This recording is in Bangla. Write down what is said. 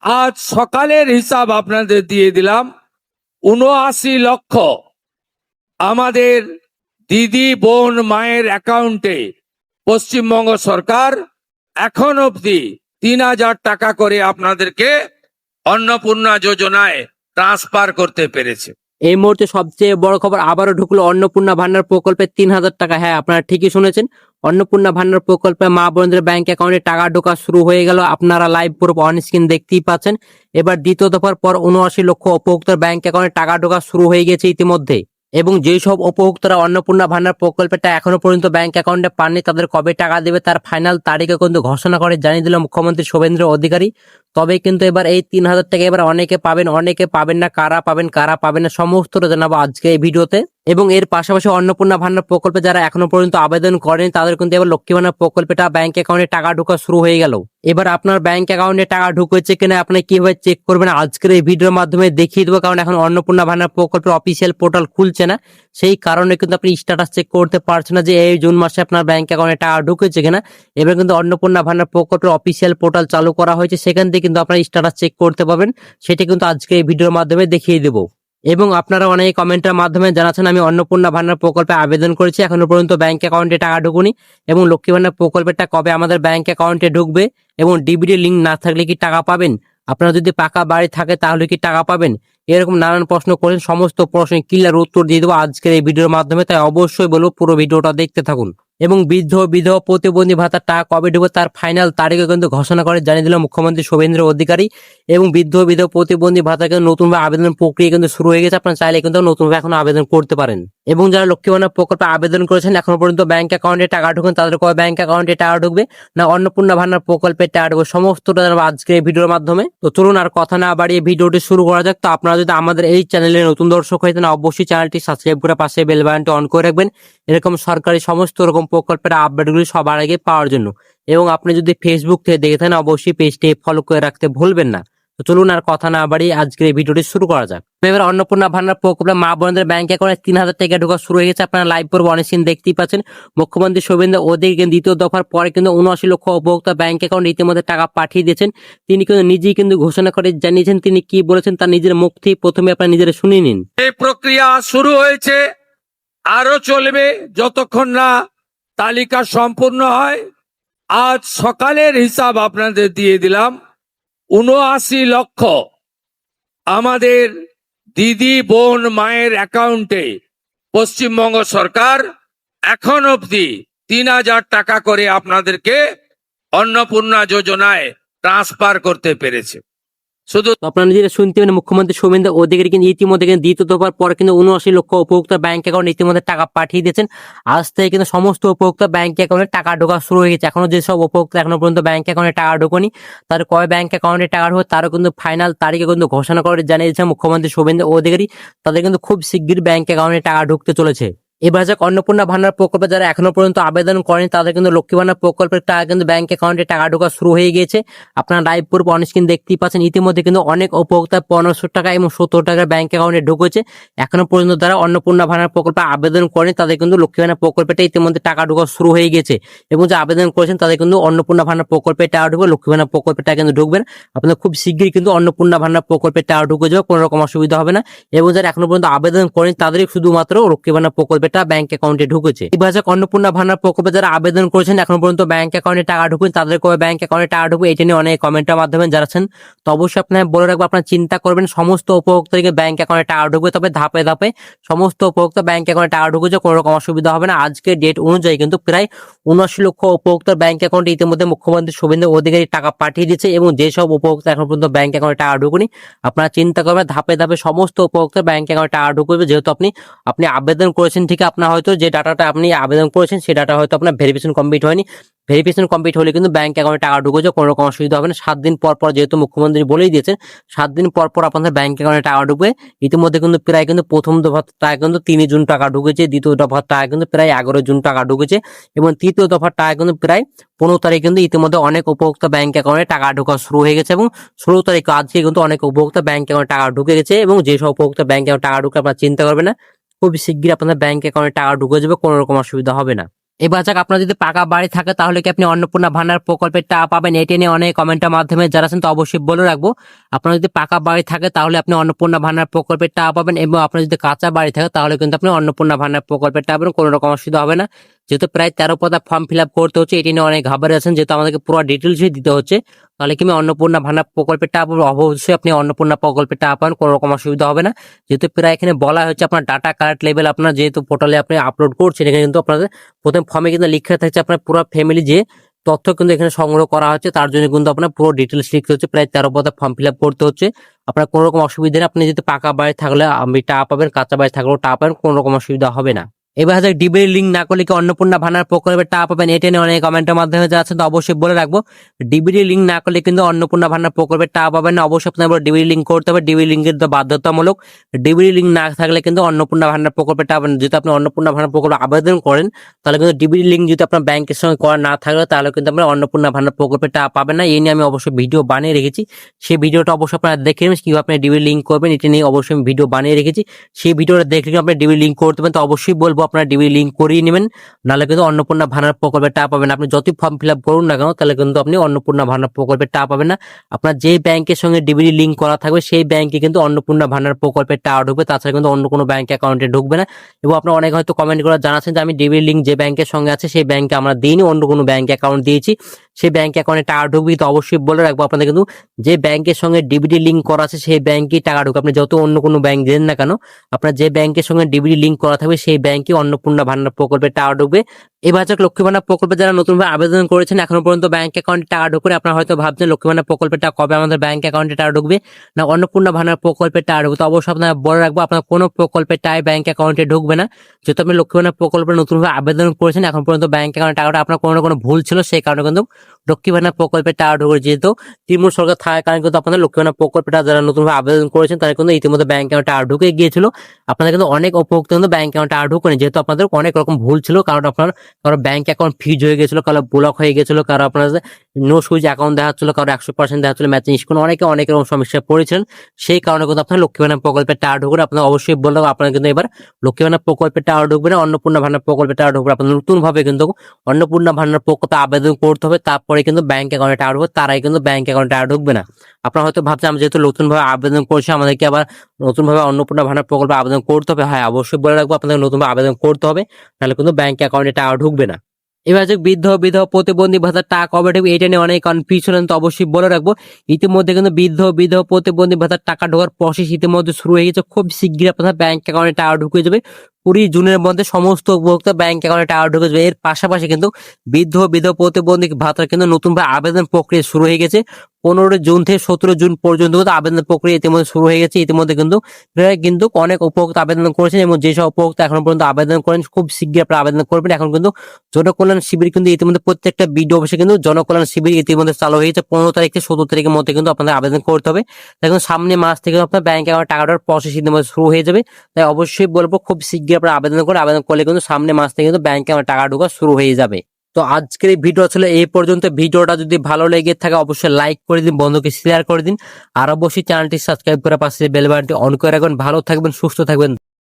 আজ সকালের হিসাব আপনাদের দিয়ে দিলাম। ৭৯ লক্ষ আমাদের দিদি বোন মায়ের অ্যাকাউন্টে পশ্চিমবঙ্গ সরকার এখন অবধি ৩,০০০ টাকা করে আপনাদেরকে অন্নপূর্ণা যোজনায় ট্রান্সফার করতে পেরেছে। এই মুহূর্তে সবচেয়ে বড় খবর আবারও ঢুকলো অন্নপূর্ণা ভান্ডার প্রকল্পে ৩,০০০ টাকা। হ্যাঁ, আপনারা ঠিকই শুনেছেন, অন্নপূর্ণা ভান্ডার প্রকল্পে মা বোনদের ব্যাংক অ্যাকাউন্টে টাকা ঢোকা শুরু হয়ে গেল। আপনারা লাইভ প্রুফ অন স্ক্রিন দেখতেই পাচ্ছেন। এবার দ্বিতীয় দফার পর ৭৯ লক্ষ উপভোক্তার ব্যাংক অ্যাকাউন্টে টাকা ঢোকা শুরু হয়ে গেছে ইতিমধ্যে। এবং যেসব উপভোক্তারা অন্নপূর্ণা ভান্ডার প্রকল্পটা এখনো পর্যন্ত ব্যাংক অ্যাকাউন্টে পাননি, তাদের কবে টাকা দেবে তার ফাইনাল তারিখে কিন্তু ঘোষণা করে জানিয়ে দিল মুখ্যমন্ত্রী শুভেন্দু অধিকারী। তবে কিন্তু এবার এই ৩,০০০ টাকা এবার অনেকে পাবেন, অনেকে পাবেন না। কারা পাবেন না সমস্তটা জানাবো আজকে এই ভিডিওতে। এবং এর পাশাপাশি অন্নপূর্ণা ভান্ডার প্রকল্পে যারা এখনো পর্যন্ত আবেদন করেন তাদের কিন্তু এবার লক্ষ্মী ভান্ডার প্রকল্পটা ব্যাংক অ্যাকাউন্টে টাকা ঢোকা শুরু হয়ে গেল। এবার আপনার ব্যাংক অ্যাকাউন্টে টাকা ঢুকেছে কিনা আপনি কিভাবে চেক করবেন আজকের এই ভিডিওর মাধ্যমে দেখিয়ে দেবো। কারণ এখন অন্নপূর্ণা ভান্ডার প্রকল্পের অফিসিয়াল পোর্টাল খুলছে না, সেই কারণে কিন্তু আপনি স্ট্যাটাস চেক করতে পারছেন না যে এই জুন মাসে আপনার ব্যাংক অ্যাকাউন্টে টাকা ঢুকেছে কিনা। এবার কিন্তু অন্নপূর্ণা ভান্ডার প্রকল্পের অফিসিয়াল পোর্টাল চালু করা হয়েছে, সেখান থেকে কিন্তু আপনার স্ট্যাটাস চেক করতে পারবেন। সেটা কিন্তু আজকে এই ভিডিওর মাধ্যমে দেখিয়ে দেবো। এবং আপনারা অনেক কমেন্টের মাধ্যমে জানাচ্ছেন আমি অন্নপূর্ণা ভান্ডার প্রকল্পে আবেদন করেছি, এখনো পর্যন্ত ব্যাংক অ্যাকাউন্টে টাকা ঢুকুনি, এবং লক্ষ্মী ভান্ডার প্রকল্পটা কবে আমাদের ব্যাংক অ্যাকাউন্টে ঢুকবে, এবং ডিবিটি লিঙ্ক না থাকলে কি টাকা পাবেন, আপনারা যদি পাকা বাড়ি থাকে তাহলে কি টাকা পাবেন, এরকম নানান প্রশ্ন করেন। সমস্ত প্রশ্নের ক্লিয়ার উত্তর দিয়ে দেবো আজকের এই ভিডিওর মাধ্যমে, তাই অবশ্যই বলবো পুরো ভিডিওটা দেখতে থাকুন। এবং বৃদ্ধ বিধবা প্রতিবন্ধী ভাতার টাকা কবে ঢুকবে তার ফাইনাল তারিখে কিন্তু ঘোষণা করে জানিয়ে দিল মুখ্যমন্ত্রী শুভেন্দু অধিকারী। এবং বৃদ্ধ বিধবা প্রতিবন্ধী ভাতা কিন্তু নতুনভাবে আবেদন প্রক্রিয়া কিন্তু শুরু হয়ে গেছে, আপনারা চাইলে কিন্তু নতুনভাবে এখন আবেদন করতে পারেন। এবং যারা লক্ষ্মী ভান্ডার প্রকল্পে আবেদন করেছেন এখনো পর্যন্ত ব্যাংক অ্যাকাউন্টে টাকা ঢুকেন, তাদের কবে ব্যাংক অ্যাকাউন্টে টাকা ঢুকবে না অন্নপূর্ণা ভান্ডার প্রকল্পে টাকা ঢুকবে, সমস্তটা জানাবো আজকের এই ভিডিওর মাধ্যমে। তো চলুন আর কথা না বাড়িয়ে ভিডিওটি শুরু করা যাক। তো আপনারা যদি আমাদের এই চ্যানেলে নতুন দর্শক হয়ে থাকেন অবশ্যই চ্যানেলটি সাবস্ক্রাইব করে পাশে বেল বাটনটি অন করে রাখবেন, এরকম সরকারি সমস্ত রকম প্রকল্পের আপডেটগুলি সবার আগে পাওয়ার জন্য। এবং আপনি যদি ফেসবুক থেকে দেখে থাকেন অবশ্যই পেজটি ফলো করে রাখতে ভুলবেন না। তো চলুন আর কথা না বাড়িয়ে আজকের এই ভিডিওটি শুরু করা যাক। এবার অন্নপূর্ণা ভান্ডার প্রকল্পে মা বোনদের ব্যাংক অ্যাকাউন্টে ৩,০০০ টাকা ঢোকা শুরু হয়ে গেছে। আপনারা লাইভ পর্ব অন স্ক্রিন দেখতেই পাচ্ছেন। মুখ্যমন্ত্রী শুভেন্দু অধিকারী দ্বিতীয় দফার পরে কিন্তু ৭৯ লক্ষ উপভোক্তা ব্যাংক অ্যাকাউন্টে ইতিমধ্যে টাকা পাঠিয়ে দিয়েছেন। তিনি কিন্তু নিজেই কিন্তু ঘোষণা করে জানিয়েছেন, তিনি কি বলেছেন তার নিজের মুখ থেকে প্রথমে আপনারা নিজেরা শুনে নিন। এই প্রক্রিয়া শুরু হয়েছে, আরো চলবে যতক্ষণ না তালিকা সম্পূর্ণ হয়। আজ সকালের হিসাব আপনাদের দিয়ে দিলাম। ৭৯ লক্ষ আমাদের দিদি বোন মায়ের অ্যাকাউন্টে পশ্চিমবঙ্গ সরকার এখন অবধি ৩,০০০ টাকা করে আপনাদেরকে অন্নপূর্ণা যোজনায় ট্রান্সফার করতে পেরেছে। শুধু আপনারা নিজেরা শুনতে পারেন মুখ্যমন্ত্রী শুভেন্দু অধিকারী কিন্তু ইতিমধ্যে কিন্তু দ্বিতীয় দফার পরে কিন্তু ৭৯ লক্ষ উপভোক্তা ব্যাংক অ্যাকাউন্টে ইতিমধ্যে টাকা পাঠিয়ে দিয়েছেন। আজ থেকে কিন্তু সমস্ত উপভোক্তা ব্যাংক অ্যাকাউন্টে টাকা ঢোকা শুরু হয়ে গেছে। এখনো যেসব উপভোক্তা এখনো পর্যন্ত ব্যাংক অ্যাকাউন্টে টাকা ঢোকেনি তার কয় ব্যাংক অ্যাকাউন্টে টাকা ঢোকে তারও কিন্তু ফাইনাল তারিখে কিন্তু ঘোষণা করে জানিয়েছে মুখ্যমন্ত্রী শুভেন্দু অধিকারী। তাদের কিন্তু খুব শিগগির ব্যাংক অ্যাকাউন্টে টাকা ঢুকতে চলেছে। এবার যাক অন্নপূর্ণা ভান্ডার প্রকল্পে যারা এখনো পর্যন্ত আবেদন করেন তাদের কিন্তু লক্ষ্মী ভান্ডার প্রকল্পের টাকা কিন্তু ব্যাংক অ্যাকাউন্টে টাকা ঢোকা শুরু হয়ে গিয়েছে। আপনারা লাইভ পূর্ব অন স্ক্রিন দেখতেই পাচ্ছেন। ইতিমধ্যে কিন্তু অনেক উপভোক্তা ১৫০০ টাকা এবং ৭০ টাকার ব্যাংক অ্যাকাউন্টে ঢুকেছে। এখনো পর্যন্ত যারা অন্নপূর্ণা ভান্ডার প্রকল্পে আবেদন করেন তাদের কিন্তু লক্ষ্মী ভান্ডার প্রকল্পটা ইতিমধ্যে টাকা ঢোকা শুরু হয়ে গেছে। এবং যে আবেদন করেছেন তাদের কিন্তু অন্নপূর্ণা ভান্ডার প্রকল্পে টাকা ঢুকবে, লক্ষ্মী ভান্ডার প্রকল্পে টাকা কিন্তু ঢুকবেন। আপনাদের খুব শীঘ্রই কিন্তু অন্নপূর্ণা ভান্ডার প্রকল্পে টাকা ঢুকে যাবে, কোনো রকম অসুবিধা হবে না। এবং যারা এখনো পর্যন্ত আবেদন করেন তাদেরই শুধুমাত্র লক্ষ্মী ভান্ডার প্রকল্পটা ব্যাংক অ্যাকাউন্টে ঢুকেছে। এবার যাক অন্নপূর্ণা ভান্ডার প্রকল্পে যারা আবেদন করেছেন এখনো পর্যন্ত ব্যাংক অ্যাকাউন্টে টাকা ঢুকুন, তাদের কবে ব্যাংক অ্যাকাউন্টে টাকা ঢুকবে এটা নিয়ে অনেক কমেন্টের মাধ্যমে জানাচ্ছেন। তো অবশ্যই আপনারা বলে রাখবো আপনারা চিন্তা করবেন সমস্ত উপভোক্তাকে ব্যাংক অ্যাকাউন্টে টাকা ঢুকবে, তবে ধাপে ধাপে সমস্ত উপভোক্তা ব্যাংক অ্যাকাউন্টে টাকা ঢুকেছে, কোনো রকম অসুবিধা হবে না। আজকে ডেট অনুযায়ী কিন্তু প্রায় ৭৯ লক্ষ উপভোক্তার ব্যাংক অ্যাকাউন্টে ইতিমধ্যে মুখ্যমন্ত্রী শুভেন্দু অধিকারী টাকা পাঠিয়ে দিয়েছে। এবং যেসব উপভোক্তা এখন পর্যন্ত ব্যাংক অ্যাকাউন্টে টাকা ঢুকুনি আপনারা চিন্তা করবেন ধাপে ধাপে সমস্ত উপভোক্তার ব্যাংক অ্যাকাউন্টে টাকা ঢুকবে। যেহেতু আপনি আবেদন করেছেন ঠিক, আপনার হয়তো যে ডাটাটা আপনি আবেদন করেছেন সেই ডাটা হয়তো আপনার ভেরিফিকেশন কমপ্লিট হয়নি, ভেরিফিকেশন কমপ্লিট হলে কিন্তু ব্যাংক অ্যাকাউন্টে টাকা ঢুকেছে, কোনো রকম অসুবিধা হবে না। 7 দিন পর পর যেহেতু মুখ্যমন্ত্রী বলেই দিয়েছেন 7 দিন পর পর আপনাদের ব্যাংক অ্যাকাউন্টে টাকা ঢুকবে। ইতিমধ্যে কিন্তু প্রায় কিন্তু প্রথম দফার টাকা কিন্তু ৩ জুন টাকা ঢুকেছে, দ্বিতীয় দফার টাকা কিন্তু প্রায় 11 জুন টাকা ঢুকেছে, এবং তৃতীয় দফার টাকা কিন্তু প্রায় 15 তারিখ কিন্তু ইতিমধ্যে অনেক উপভোক্তা ব্যাংক অ্যাকাউন্টে টাকা ঢোকা শুরু হয়ে গেছে। এবং 16 তারিখ আজকে কিন্তু অনেক উপভোক্তা ব্যাংক অ্যাকাউন্টে টাকা ঢুকে গেছে। এবং যেসব উপভোক্তা ব্যাংক অ্যাকাউন্টে টাকা ঢুকে আপনারা চিন্তা করবেন না, খুব শিগগির আপনাদের ব্যাংক অ্যাকাউন্টে টাকা ঢুকে যাবে, কোনো রকম অসুবিধা হবে না। এবার যাক, আপনার যদি পাকা বাড়ি থাকে তাহলে কি আপনি অন্নপূর্ণা ভান্ডার প্রকল্পের টাকা পাবেন? এটি নিয়ে অনেক কমেন্টের মাধ্যমে জানাচ্ছেন, তো অবশ্যই বলে রাখবো, আপনার যদি পাকা বাড়ি থাকে তাহলে আপনি অন্নপূর্ণা ভান্ডার প্রকল্পের টাকা পাবেন, এবং আপনার যদি কাঁচা বাড়ি থাকে তাহলে কিন্তু আপনি অন্নপূর্ণা ভান্ডার প্রকল্পের টাকা পাবেন, কোনো রকম অসুবিধা হবে না। যেহেতু প্রায় 13 পাতা ফর্ম ফিল আপ করতে হচ্ছে, এটি নিয়ে অনেক ঘাবড়ে আছেন, যেহেতু আমাদেরকে পুরো ডিটেলসই দিতে হচ্ছে, তাহলে কি আমি অন্নপূর্ণা ভান্ডার প্রকল্পের টাকা পাবো? অবশ্যই আপনি অন্নপূর্ণা প্রকল্পের টাকা পাবেন, কোনো রকম অসুবিধা হবে না। যেহেতু প্রায় এখানে বলা হচ্ছে আপনার ডাটা কার্ড লেভেল, আপনার যেহেতু পোর্টালে আপনি আপলোড করছেন, এখানে কিন্তু আপনাদের প্রথম ফর্মে কিন্তু লিখে থাকছে আপনার পুরো ফ্যামিলি যে তথ্য কিন্তু এখানে সংগ্রহ করা হচ্ছে, তার জন্য কিন্তু আপনার পুরো ডিটেলস লিখতে হচ্ছে, প্রায় 13 পাতা ফর্ম ফিল আপ করতে হচ্ছে। আপনার কোনো রকম অসুবিধা নেই, আপনি যদি পাকা বাড়ি থাকলে আপনি টাকা পাবেন, কাঁচা বাড়ি থাকলেও টাকা পাবেন, কোনো রকম অসুবিধা হবে না। এবার হাজার ডিবির লিঙ্ক না করলে কি অন্নপূর্ণা ভান্ডার প্রকল্পের টাকা পাবেন? এটা নিয়ে অনেক কমেন্টের মাধ্যমে যাচ্ছে, তো অবশ্যই বলে রাখবো, ডিবিডি লিঙ্ক না করলে কিন্তু অন্নপূর্ণা ভান্ডার প্রকল্পের টাকা পাবেন না। অবশ্যই আপনার ডিবিডি লিঙ্ক করতে হবে, ডিবিডি লিঙ্কের তো বাধ্যতামূলক। ডিবিডি লিঙ্ক না থাকলে কিন্তু অন্নপূর্ণা ভান্ডার প্রকল্পের টাকা পাবেন। যদি আপনি অন্নপূর্ণা ভান্ডার প্রকল্প আবেদন করেন, তাহলে কিন্তু ডিবিডি লিঙ্ক যদি আপনার ব্যাংকের সঙ্গে করা না থাকলে, তাহলে কিন্তু আপনার অন্নপূর্ণা ভান্ডার প্রকল্পের টাকা পাবেন না। এই নিয়ে আমি অবশ্যই ভিডিও বানিয়ে রেখেছি, সেই ভিডিওটা অবশ্যই আপনারা দেখে নেবেন, কিভাবে আপনি ডিবিডি লিঙ্ক করবেন, এটা নিয়ে অবশ্যই আমি ভিডিও বানিয়ে রেখেছি। সেই ভিডিওটা দেখলে আপনি ডিবিডি লিঙ্ক করতে পারেন, তো অবশ্যই বলবো আপনারা ডিবিডি লিঙ্ক করিয়ে নেবেন, নাহলে কিন্তু অন্নপূর্ণা ভান্ডার প্রকল্পের টাকা পাবেন। আপনি যতই ফর্ম ফিল আপ করুন না কেন, তাহলে কিন্তু আপনি অন্নপূর্ণা ভান্ডার প্রকল্পের টাকা পাবেন না। আপনার যে ব্যাংকের সঙ্গে ডিবিডি লিঙ্ক করা থাকবে, সেই ব্যাংকে কিন্তু অন্নপূর্ণা ভান্ডার প্রকল্পের টাকা ঢুকবে, তাছাড়া কিন্তু অন্য কোনো ব্যাংক অ্যাকাউন্টে ঢুকবে না। এবং আপনারা অনেক হয়তো কমেন্ট করে জানাচ্ছেন যে আমি ডিবিডি লিঙ্ক যে ব্যাংকের সঙ্গে আছে সেই ব্যাংকে আমরা দিইনি, অন্য কোনো ব্যাংক অ্যাকাউন্ট দিয়েছি, সেই ব্যাংক অ্যাকাউন্টে টাকা ঢুকবে। তো অবশ্যই বলে রাখবো আপনাদের, কিন্তু যে ব্যাংকের সঙ্গে ডিবিডি লিঙ্ক করা আছে সেই ব্যাংকেই টাকা ঢুকবে। আপনি যত অন্য কোনো ব্যাংক দেন না কেন, আপনার যে ব্যাংকের সঙ্গে ডিবিডি লিঙ্ক করা থাকবে সেই ব্যাংকে অন্নপূর্ণা ভান্ডার প্রকল্পের টাকা ঢুকবে। এবার যাক, লক্ষ্মী ভান্ডার প্রকল্পে যারা নতুনভাবে আবেদন করেছেন, এখনো পর্যন্ত ব্যাংক অ্যাকাউন্টে টাকা ঢুকে, আপনারা হয়তো ভাবছেন লক্ষ্মী ভান্ডার প্রকল্পের টাকা কবে আমাদের ব্যাংক অ্যাকাউন্টে টাকা ঢুকবে, না অন্নপূর্ণা ভান্ডার প্রকল্পের টাকা ঢুকবে। তো অবশ্যই আপনারা বলে রাখবো, আপনার কোনো প্রকল্পের টাকা ব্যাংক অ্যাকাউন্টে ঢুকবে না। যেহেতু আপনি লক্ষ্মী ভান্ডার প্রকল্পে নতুনভাবে আবেদন করেছেন, এখন পর্যন্ত ব্যাংক অ্যাকাউন্টে টাকাটা আপনার কোনো না কোনো ভুল ছিল, সেই কারণে কিন্তু লক্ষ্মী ভান্ডার প্রকল্পের টাকা ঢুকে। যেহেতু তৃণমূল সরকার থাকার কারণে কিন্তু আপনাদের লক্ষ্মী ভান্ডার প্রকল্পটা যারা নতুনভাবে আবেদন করেছেন, তারা কিন্তু ইতিমধ্যে ব্যাংক অ্যাকাউন্টে টাকা ঢুকে গিয়েছিল। আপনাদের কিন্তু অনেক উপভোক্তা কিন্তু ব্যাংক অ্যাকাউন্টে টাকা ঢুকেনি, যেহেতু আপনাদের অনেক রকম ভুল ছিল, কারণ আপনার কারো ব্যাংক অ্যাকাউন্ট ফ্রিজ হয়ে গেছিল, কারো ব্লক হয়ে গেছিল, কারো আপনার নো সুইচ অ্যাকাউন্ট দেখাচ্ছিল, কারো 100% দেখাচ্ছিল ম্যাচিং স্কুল, অনেকে অনেক রকম সমস্যায় পড়েছেন। সেই কারণে কিন্তু আপনার লক্ষ্মী ভান্ডার প্রকল্পের টাকা ঢুকবে। আপনার অবশ্যই বললাম, আপনারা কিন্তু এবার লক্ষ্মী ভান্ডার প্রকল্পের টাকা ঢুকবে না, অন্নপূর্ণা ভান্ডার প্রকল্পের টাকা ঢুকবে। আপনার নতুন ভাবে কিন্তু অন্নপূর্ণা ভান্ডার প্রকল্পে আবেদন করতে হবে, তারপরে কিন্তু ব্যাংক অ্যাকাউন্টে টাকা ঢুকবে, তারাই কিন্তু ব্যাংক অ্যাকাউন্টে টাকা ঢুকবে না। আপনারা হয়তো ভাবছেন আমি যেহেতু নতুন ভাবে আবেদন করছি, আমাদেরকে আবার নতুন ভাবে অন্নপূর্ণা ভান্ডার প্রকল্পে আবেদন করতে হবে। হ্যাঁ, অবশ্যই বলে রাখবো, আপনাদের নতুন ভাবে আবেদন করতে হবে, তাহলে কিন্তু ব্যাংক অ্যাকাউন্টে টাকা ঢুকবে না। এবার যে বৃদ্ধ বিধবা প্রতিবন্ধী ভাতার টাকা কবে ঢুকবে, এটা নিয়ে অনেক কনফিউশন, তো অবশ্যই বলে রাখবো, ইতিমধ্যে কিন্তু বৃদ্ধ বিধবা প্রতিবন্ধী ভাতার টাকা ঢোকার প্রসেস ইতিমধ্যে শুরু হয়ে গেছে। খুব শীঘ্রই আপনার ব্যাংক অ্যাকাউন্টে টাকা ঢুকে যাবে। 20 জুনের মধ্যে সমস্ত উপভোক্তা ব্যাংক অ্যাকাউন্টে টাকা ঢুকে যাবে। এর পাশাপাশি কিন্তু বৃদ্ধ বিধবা প্রতিবন্ধী ভাতার কিন্তু নতুনভাবে আবেদন প্রক্রিয়া শুরু হয়ে গেছে। 15 জুন থেকে 17 জুন পর্যন্ত কিন্তু আবেদন প্রক্রিয়া ইতিমধ্যে শুরু হয়ে গেছে। ইতিমধ্যে কিন্তু অনেক উপভোক্তা আবেদন করেছেন, এবং যেসব উপভোক্তা এখন পর্যন্ত আবেদন করেন, খুব শীঘ্রই আপনারা আবেদন করবেন। এখন কিন্তু জনকল্যাণ শিবির কিন্তু ইতিমধ্যে প্রত্যেকটা বিডিও অফিসে কিন্তু জনকল্যাণ শিবির ইতিমধ্যে চালু হয়ে গেছে। 15 তারিখ থেকে 17 তারিখের মধ্যে কিন্তু আপনাদের আবেদন করতে হবে। দেখুন, সামনে মাস থেকে আপনার ব্যাংক অ্যাকাউন্টে টাকাটার প্রসেস ইতিমধ্যে শুরু হয়ে যাবে। তাই অবশ্যই বলবো, খুব শীঘ্রই আপনারা আবেদন করলে কিন্তু সামনে মাস থেকে কিন্তু ব্যাংকে আমার টাকা ঢোকা শুরু হয়ে যাবে। তো আজকের এই ভিডিও ছিল এই পর্যন্ত। ভিডিওটা যদি ভালো লেগে থাকে অবশ্যই লাইক করে দিন, বন্ধুকে শেয়ার করে দিন, আর অবশ্যই চ্যানেলটি সাবস্ক্রাইব করে পাশে বেল বাটনটি অন করে রাখবেন। ভালো থাকবেন, সুস্থ থাকবেন।